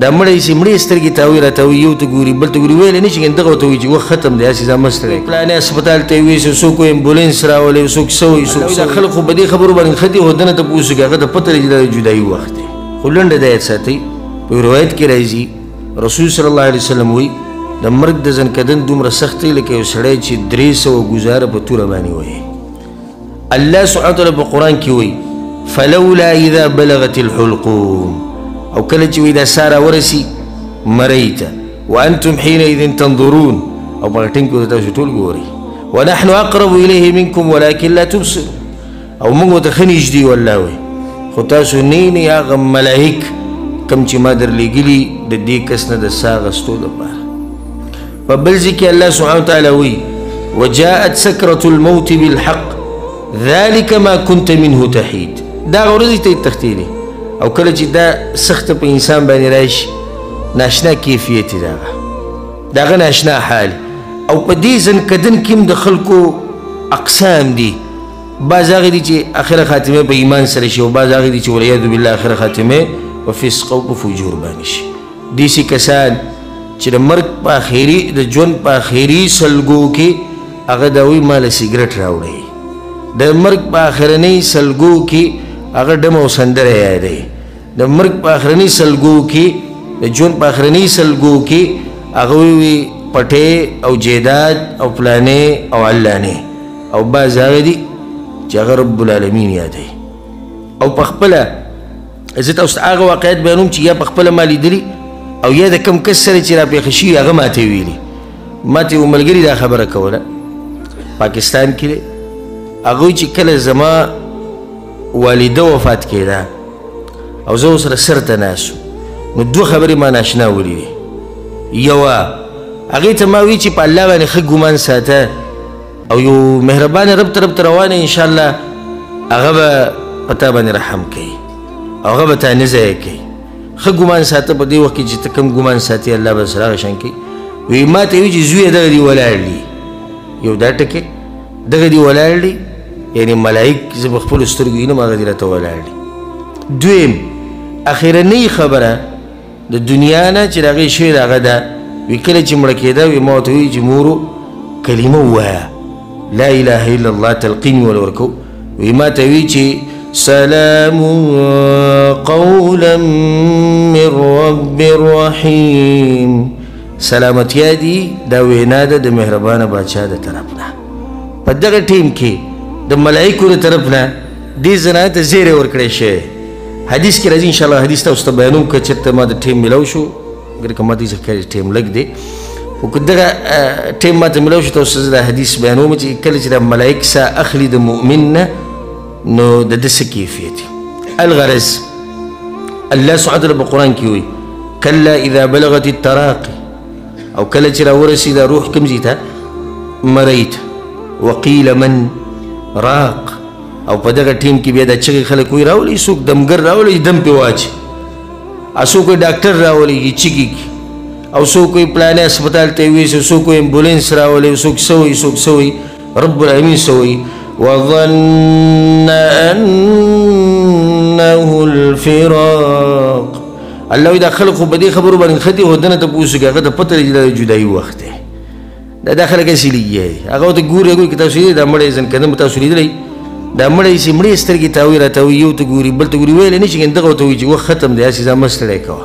دا مړی چې مړې سترګې تاوي راته وایي یو ته ګوري بل ته ګوري ویلی نه شي کنه دغه ورته وایي چې وخت ختم دی هسې ځان مه ستړی پلانې هسپتال ته یې یوسي څوک امبولینس راولي څوک څه وایي څوک دا خلک خو په دې خبرو باندې ښه دي خو دنه ته پوه هغه ته پته لري چې دا د جدایي وخت دی خو لنډه دا یاد ساتئ په یو روایت کې راځي رسول صلی الله علیه وسلم وایي د مرګ د ځنکدن دومره سخت دی لکه یو سړی چې 300 ګزاره په توره باندې وایي الله سبحانه وتعالی په قرآن کې وایي فلولا اذا بلغت الحلقوم او کله چې وایي دا ساه راورسي مرۍ ته وانتم حينئذ تنظرون او په ټینګ کې تاسو ټول ګورئ ونحن اقرب الیه منکم ولكن لا تبصرون او موږ ورته ښه نږدې والله وایي خو تاسو نه هغه ملائک کم چې ما درلېږلي د دې کس نه د ساه اخیستو دپاره په بل ځای کې الله سبحانه وتعالی وایي وجاءت سکرة الموت بالحق ذلك ما كنت منه تحيد دا هغه ورځې ته یې تښتېدې او کله چې دا سخته په انسان باندې راشي ناشنا کیفیت دی د هغه ناشنا حال او په دې ځنکدن کې هم د خلکو اقسام دي بعض هغې دي چې اخره خاتمه په ایمان سره شي او بعض هغې دي چې والعیاذ بالله اخره خاتمه په فسق او په فجور باندې شي داسې کسان چې د مرګ په اخري د ژوند په اخري سلګو کې هغه دا وایي ما له سګرټ راوړئ د مرګ په اخرنۍ سلګو کې هغه ډم او سندره یادوي د مرګ په اخرنۍ سلګو کې د ژوند په اخرنۍ سلګو کې هغه وایي پټې او جیداد او پلانې او علانې او بعض هغه دي چې هغه رب العالمین یادوي او په خپله زه تاسو ته هغه واقعیت بیانوم چې یا په خپله ما لیدلي او یا د کم کس سره چې راپېښه شوي هغه ماته ویلي ماته یو ملګري دا خبره کوله پاکستان کې دی هغه وایي چې کله زما والده وفات کېده او زه ورسره سر ته ناست نو دوه خبرې ما ناشنا ولیدې یوه هغې ته ما وایي چې په الله باندې ښه ګمان ساته او یو مهربانه رب ته روانه انشاءالله هغه به په تا باندې رحم کوي او هغه به تا نه ضایع کوي ښه ګمان ساته په دې وخت کې چې ته کوم ګمان ساتي الله به سره هغه شان کوي وایي ما ته وایي چې زویه دغه دي ولاړ دي یو دا ټکې دغه دي ولاړ دي یعنی ملائک زه په خپلو سترګو وینم هغه دي راته ولاړ دي دویم اخرنۍ خبره د دنیا نه چې د هغې شوې د هغه ده وی کله چې مړه کېده وی ما ورته وایي چې مورو کلمه ووایه لا اله الا الله تلقین مې وله ورکو وی ما ته وایي چې سلام قولا من رب رحیم سلامتیا دي دا وینا ده د مهربانه بادشاه د طرف نه په دغه ټیم کې د ملائکو د طرف نه دې زنانه ته زیری ورکړی شوی حدیث کې راځي انشاءالله حدیث تاسو ته بیانوم که چېرته ما د ټیم میلاو شو اگر که ما دې څه ټیم لږ دی خو که دغه ټیم ما ته میلاو شو تاسو زه دا حدیث بیانوم چې کله چې دا ملائک ساه اخلي د مؤمن نه نو د ده څه کیفیت الغرض الله سبحانه وتعالی په قرآن کې وایي کله اذا بلغت التراقي او کله چې راورسي دا روح کوم ځای ته مرۍ ته وقیل من راق او په دغه ټیم کې بیا دا چغې خلک وایي راولئ څوک دمګر راولئ دم پې واچي څوک وایي ډاکټر راولئ چیږي او څوک وایي پلانې هسپتال ته یې ویسي څوک وایي امبولینس راولئ څوک څه وایي څوک څه وایي رب العالمین څه وایي وظن انه الفراق الله وایي دا خلک خو په دې خبرو باندې ښه دي خو دنه ته پوه شو که هغه ته پته لري چې دا د جدایي وخت دی دا خلک هسې لګیا دي هغه ورته ګوري هغوی که تاسو لیدلی دا مړی ځنکدن به تاسو لیدلی دا مړی چې مړې سترګې تاوي راته وایي یو ته ګوري بل ته ګوري ویلی نه شي کنه دغه ورته وایي چې وخت ختم دی هسې ځان مه ستړی کوه